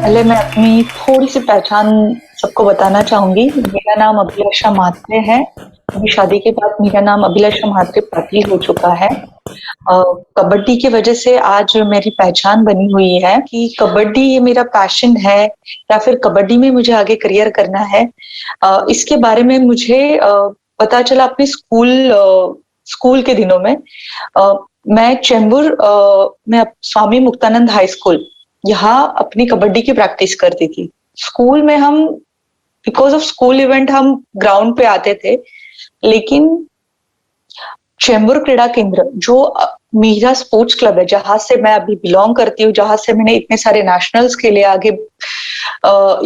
पहले मैं अपनी थोड़ी-सी पहचान सबको बताना चाहूँगी। मेरा नाम अभिलाषा म्हात्रे है। अभी शादी के बाद मेरा नाम अभिलाषा म्हात्रे पाटिल हो चुका है। कबड्डी की वजह से आज मेरी पहचान बनी हुई है कि कबड्डी ये मेरा पैशन है या फिर कबड्डी में मुझे आगे करियर करना है। इसके बारे में मुझे पता चला अपने स्कूल के दिनों में। मैं चेंबूर में स्वामी मुक्तानंद हाई स्कूल यहाँ अपनी कबड्डी की प्रैक्टिस करती थी। स्कूल में हम बिकॉज़ ऑफ स्कूल इवेंट हम ग्राउंड पे आते थे, लेकिन चेंबूर क्रीड़ा केंद्र जो मेरा स्पोर्ट्स क्लब है, जहाँ से मैं अभी बिलॉन्ग करती हूँ, जहाँ से मैंने इतने सारे नेशनल्स खेले, आगे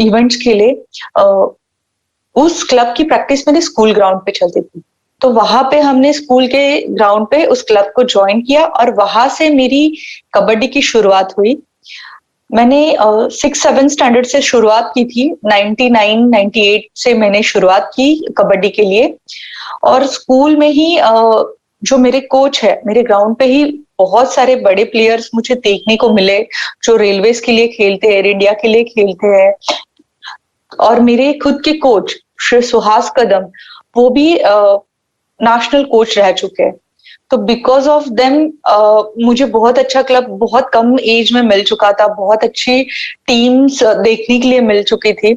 इवेंट्स खेले, उस क्लब की प्रैक्टिस मेरे स्कूल ग्राउंड पे चलती थी। तो वहां पे हमने स्कूल के ग्राउंड पे उस क्लब को ज्वाइन किया और वहां से मेरी कबड्डी की शुरुआत हुई। मैंने 6-7 स्टैंडर्ड से शुरुआत की थी। 99-98 से मैंने शुरुआत की कबड्डी के लिए और स्कूल में ही जो मेरे कोच है, मेरे ग्राउंड पे ही बहुत सारे बड़े प्लेयर्स मुझे देखने को मिले जो रेलवेज के लिए खेलते हैं, एयर इंडिया के लिए खेलते हैं। और मेरे खुद के कोच श्री सुहास कदम, वो भी नेशनल कोच रह चुके हैं। तो बिकॉज ऑफ देम मुझे बहुत अच्छा क्लब बहुत कम एज में मिल चुका था, बहुत अच्छी टीम्स देखने के लिए मिल चुकी थी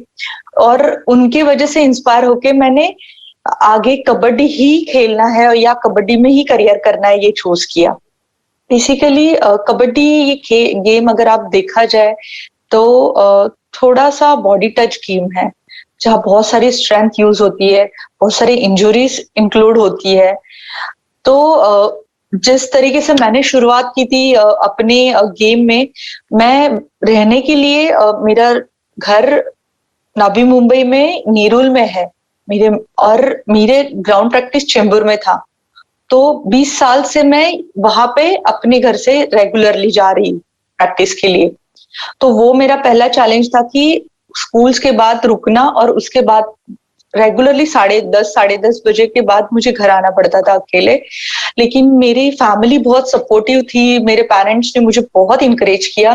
और उनकी वजह से इंस्पायर होके मैंने आगे कबड्डी ही खेलना है या कबड्डी में ही करियर करना है, ये चूज किया। बेसिकली कबड्डी ये गेम अगर आप देखा जाए तो थोड़ा सा बॉडी टच गेम है, जहाँ बहुत सारी स्ट्रेंथ यूज होती है, बहुत सारी इंजुरीज इंक्लूड होती है। तो जिस तरीके से मैंने शुरुआत की थी अपने गेम में, मैं रहने के लिए मेरा घर नवी मुंबई में नीरुल में है मेरे ग्राउंड प्रैक्टिस चेंबूर में था। तो 20 साल से मैं वहां पे अपने घर से रेगुलरली जा रही हूँ प्रैक्टिस के लिए। तो वो मेरा पहला चैलेंज था कि स्कूल्स के बाद रुकना और उसके बाद रेगुलरली 10:30 बजे के बाद मुझे घर आना पड़ता था अकेले। लेकिन मेरी फैमिली बहुत सपोर्टिव थी, मेरे पेरेंट्स ने मुझे बहुत इंकरेज किया।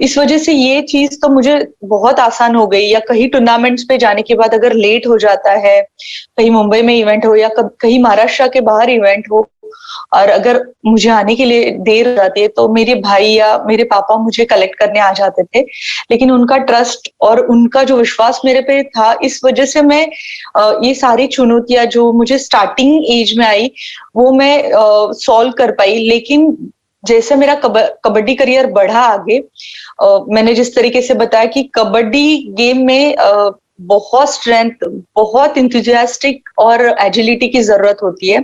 इस वजह से ये चीज तो मुझे बहुत आसान हो गई। या कहीं टूर्नामेंट्स पे जाने के बाद अगर लेट हो जाता है, कहीं मुंबई में इवेंट हो या कहीं महाराष्ट्र के बाहर इवेंट हो और अगर मुझे आने के लिए देर हो जाती है, तो मेरे भाई या मेरे पापा मुझे कलेक्ट करने आ जाते थे। लेकिन उनका ट्रस्ट और उनका जो विश्वास मेरे पे था, इस वजह से मैं ये सारी चुनौतियां जो मुझे स्टार्टिंग एज में आई, वो मैं सॉल्व कर पाई। लेकिन जैसे मेरा कबड्डी करियर बढ़ा आगे, मैंने जिस तरीके से बताया कि कबड्डी गेम में बहुत स्ट्रेंथ, बहुत इंथुजियास्टिक और एजिलिटी की जरूरत होती है।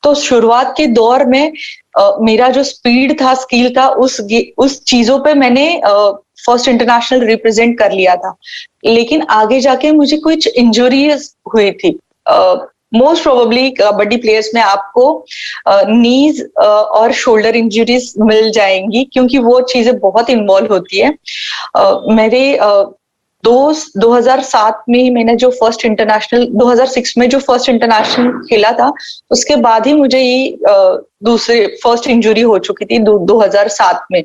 तो शुरुआत के दौर में मेरा जो स्पीड था, स्किल था, उस चीजों पे मैंने फर्स्ट इंटरनेशनल रिप्रेजेंट कर लिया था। लेकिन आगे जाके मुझे कुछ इंजरीज हुई थी। मोस्ट प्रोबेबली कबड्डी प्लेयर्स में आपको नीज और शोल्डर इंजरीज मिल जाएंगी, क्योंकि वो चीजें बहुत इन्वॉल्व होती है। मेरे 2007 में ही मैंने जो फर्स्ट इंटरनेशनल 2006 में जो फर्स्ट इंटरनेशनल खेला था, उसके बाद ही मुझे ये दूसरी फर्स्ट इंजरी हो चुकी थी 2007 में।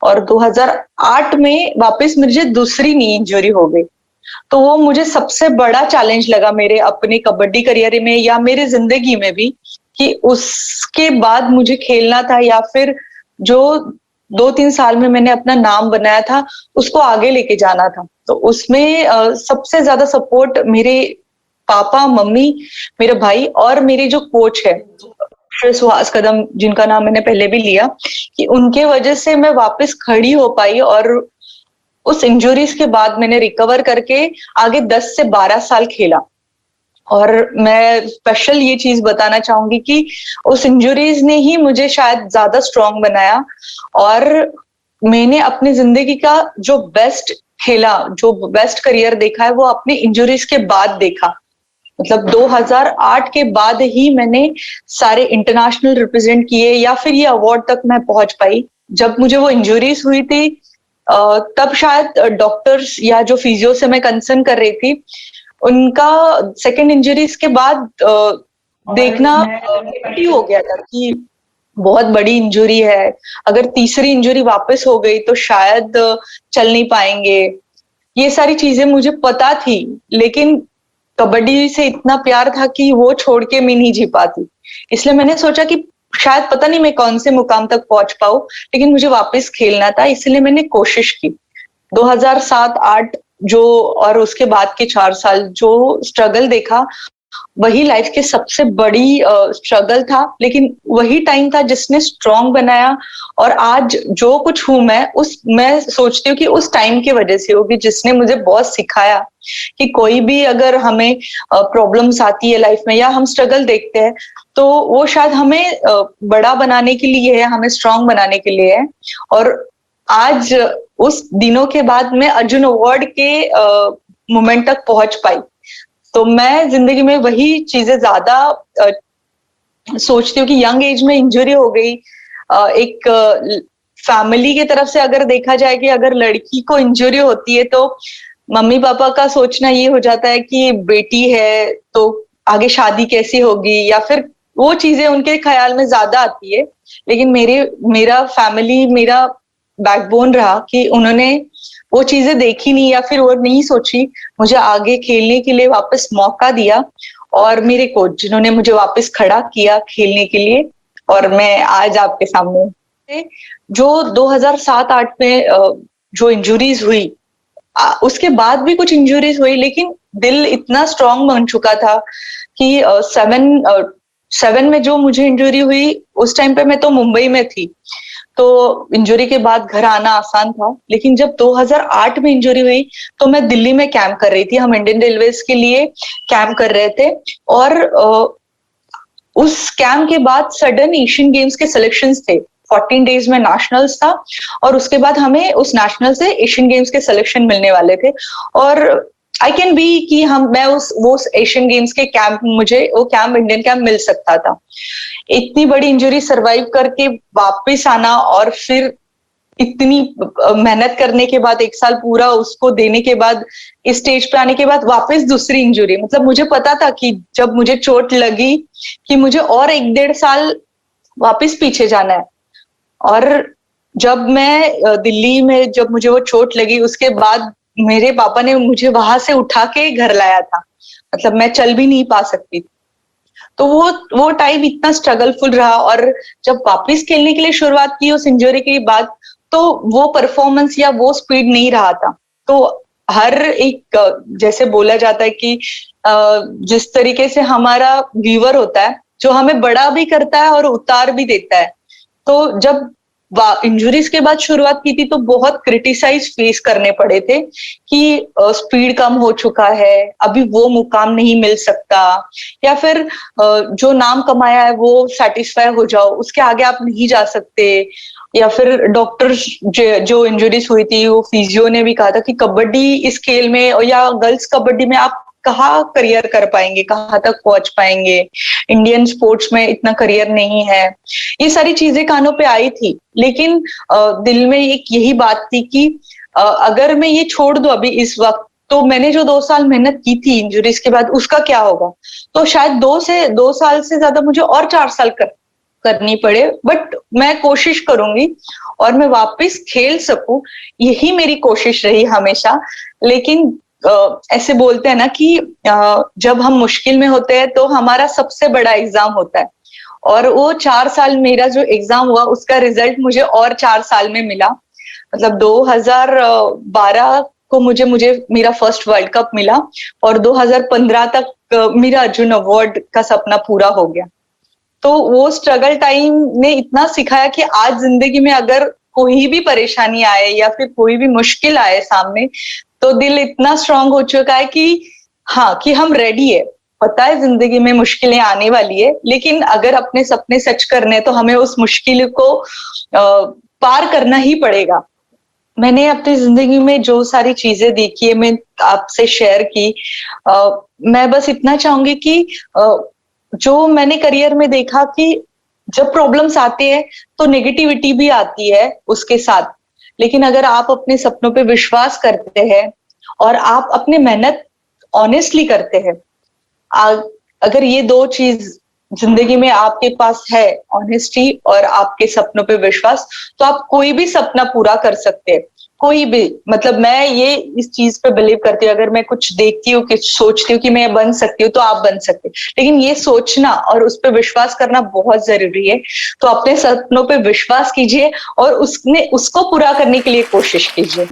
और 2008 में वापस मुझे दूसरी नी इंजरी हो गई। तो वो मुझे सबसे बड़ा चैलेंज लगा मेरे अपने कबड्डी करियर में या मेरे जिंदगी में भी, कि उसके बाद मुझे खेलना था या फिर जो 2-3 साल में मैंने अपना नाम बनाया था उसको आगे लेके जाना था। तो उसमें सबसे ज्यादा सपोर्ट मेरे पापा, मम्मी, मेरे भाई और मेरे जो कोच है श्री सुहास कदम, जिनका नाम मैंने पहले भी लिया, कि उनके वजह से मैं वापस खड़ी हो पाई। और उस इंजुरीज के बाद मैंने रिकवर करके आगे 10 से 12 साल खेला। और मैं स्पेशल ये चीज बताना चाहूंगी कि उस इंजुरीज ने ही मुझे शायद ज्यादा स्ट्रांग बनाया और मैंने अपनी जिंदगी का जो बेस्ट खेला, जो बेस्ट करियर देखा है, वो अपनी इंजुरीज के बाद देखा। मतलब 2008 के बाद ही मैंने सारे इंटरनेशनल रिप्रेजेंट किए या फिर ये अवार्ड तक मैं पहुंच पाई। जब मुझे वो इंजुरीज हुई थी, तब शायद डॉक्टर्स या जो फिजियो से मैं कंसर्न कर रही थी, उनका सेकंड इंजरीज के बाद देखना नेगेटिव हो गया था कि बहुत बड़ी इंजरी है, अगर तीसरी इंजरी वापस हो गई तो शायद चल नहीं पाएंगे। ये सारी चीजें मुझे पता थी, लेकिन कबड्डी से इतना प्यार था कि वो छोड़ के मैं नहीं जी पाती। इसलिए मैंने सोचा कि शायद पता नहीं मैं कौन से मुकाम तक पहुंच पाऊं, लेकिन मुझे वापस खेलना था, इसलिए मैंने कोशिश की। 2007-8 जो, और उसके बाद के 4 साल जो स्ट्रगल देखा, वही लाइफ की सबसे बड़ी स्ट्रगल था, लेकिन वही टाइम था जिसने स्ट्रांग बनाया। और आज जो कुछ हूं मैं सोचती हूँ कि उस टाइम की वजह से होगी, जिसने मुझे बहुत सिखाया कि कोई भी अगर हमें प्रॉब्लम्स आती है लाइफ में या हम स्ट्रगल देखते हैं, तो वो शायद हमें बड़ा बनाने के लिए है, हमें स्ट्रांग बनाने के लिए है। और आज उस दिनों के बाद मैं अर्जुन अवार्ड के मोमेंट तक पहुंच पाई। तो मैं जिंदगी में वही चीजें ज्यादा सोचती हूँ कि यंग एज में इंजरी हो गई। एक फैमिली की तरफ से अगर देखा जाए कि अगर लड़की को इंजरी होती है तो मम्मी पापा का सोचना ये हो जाता है कि बेटी है तो आगे शादी कैसी होगी, या फिर वो चीजें उनके ख्याल में ज्यादा आती है। लेकिन मेरा फैमिली मेरा बैकबोन रहा कि उन्होंने वो चीजें देखी नहीं या फिर वो नहीं सोची, मुझे आगे खेलने के लिए वापस मौका दिया। और मेरे कोच जिन्होंने मुझे वापस खड़ा किया खेलने के लिए, और मैं आज आपके सामने हूं। जो 2007-8 में जो इंजुरीज हुई, उसके बाद भी कुछ इंजुरीज हुई, लेकिन दिल इतना स्ट्रांग बन चुका था कि 7 में जो मुझे इंजरी हुई, उस टाइम पे मैं तो मुंबई में थी, तो इंजरी के बाद घर आना आसान था। लेकिन जब 2008 में इंजरी हुई तो मैं दिल्ली में कैंप कर रही थी, हम इंडियन रेलवेज के लिए कैंप कर रहे थे। और उस कैंप के बाद सडन एशियन गेम्स के सिलेक्शंस थे, 14 डेज में नेशनल्स था, और उसके बाद हमें उस नेशनल से एशियन गेम्स के सिलेक्शन मिलने वाले थे। और आई कैन बी कि मैं वो एशियन गेम्स के कैंप, मुझे वो कैंप इंडियन कैंप मिल सकता था। इतनी बड़ी इंजरी सरवाइव करके वापस आना, और फिर इतनी मेहनत करने के बाद 1 साल पूरा उसको देने के बाद इस स्टेज पे आने के बाद वापस दूसरी इंजरी, मतलब मुझे पता था कि जब मुझे चोट लगी कि मुझे और 1-1.5 साल वापस पीछे जाना है। और जब मैं दिल्ली में जब मुझे वो चोट लगी, उसके बाद मेरे पापा ने मुझे वहां से उठा के घर लाया था, मतलब मैं चल भी नहीं पा सकती। तो वो टाइम इतना स्ट्रगलफुल रहा। और जब वापस खेलने के लिए शुरुआत की उस इंजरी के बाद, तो वो परफॉर्मेंस या वो स्पीड नहीं रहा था। तो हर एक, जैसे बोला जाता है कि जिस तरीके से हमारा व्यूअर होता है जो हमें बड़ा भी करता है और उतार भी देता है, तो जब इंजुरीज के बाद शुरुआत की थी तो बहुत क्रिटिसाइज फेस करने पड़े थे कि स्पीड कम हो चुका है, अभी वो मुकाम नहीं मिल सकता, या फिर जो नाम कमाया है वो सेटिस्फाई हो जाओ, उसके आगे आप नहीं जा सकते। या फिर डॉक्टर्स जो इंजरीज हुई थी, वो फिजियो ने भी कहा था कि कबड्डी इस खेल में या गर्ल्स कबड्डी में आप कहाँ करियर कर पाएंगे, कहाँ तक पहुंच पाएंगे, इंडियन स्पोर्ट्स में इतना करियर नहीं है। ये सारी चीजें कानों पे आई थी, लेकिन दिल में एक यही बात थी कि अगर मैं ये छोड़ दूं अभी इस वक्त, तो मैंने जो 2 साल मेहनत की थी इंजुरीज के बाद, उसका क्या होगा। तो शायद 2 साल से ज्यादा मुझे और 4 साल करनी पड़े, बट मैं कोशिश करूंगी और मैं वापस खेल सकूं, यही मेरी कोशिश रही हमेशा। लेकिन ऐसे बोलते हैं ना कि जब हम मुश्किल में होते हैं तो हमारा सबसे बड़ा एग्जाम होता है, और वो 4 साल मेरा जो एग्जाम हुआ उसका रिजल्ट मुझे और 4 साल में मिला। मतलब 2012 को मुझे मेरा फर्स्ट वर्ल्ड कप मिला, और 2015 तक मेरा अर्जुन अवार्ड का सपना पूरा हो गया। तो वो स्ट्रगल टाइम ने इतना सिखाया कि आज जिंदगी में अगर कोई भी परेशानी आए या फिर कोई भी मुश्किल आए सामने, तो दिल इतना स्ट्रांग हो चुका है कि हाँ, कि हम रेडी है। पता है जिंदगी में मुश्किलें आने वाली है, लेकिन अगर अपने सपने सच करने तो हमें उस मुश्किल को पार करना ही पड़ेगा। मैंने अपनी जिंदगी में जो सारी चीजें देखी है, मैं आपसे शेयर की। मैं बस इतना चाहूंगी कि जो मैंने करियर में देखा कि जब प्रॉब्लम्स आते हैं तो नेगेटिविटी भी आती है उसके साथ, लेकिन अगर आप अपने सपनों पे विश्वास करते हैं और आप अपने मेहनत ऑनेस्टली करते हैं, अगर ये 2 चीज जिंदगी में आपके पास है ऑनेस्टी और आपके सपनों पे विश्वास, तो आप कोई भी सपना पूरा कर सकते हैं। कोई भी, मतलब मैं ये इस चीज पे बिलीव करती हूँ, अगर मैं कुछ देखती हूँ, कुछ सोचती हूँ कि मैं ये बन सकती हूँ, तो आप बन सकते हैं। लेकिन ये सोचना और उस पे विश्वास करना बहुत जरूरी है। तो अपने सपनों पे विश्वास कीजिए और उसको पूरा करने के लिए कोशिश कीजिए।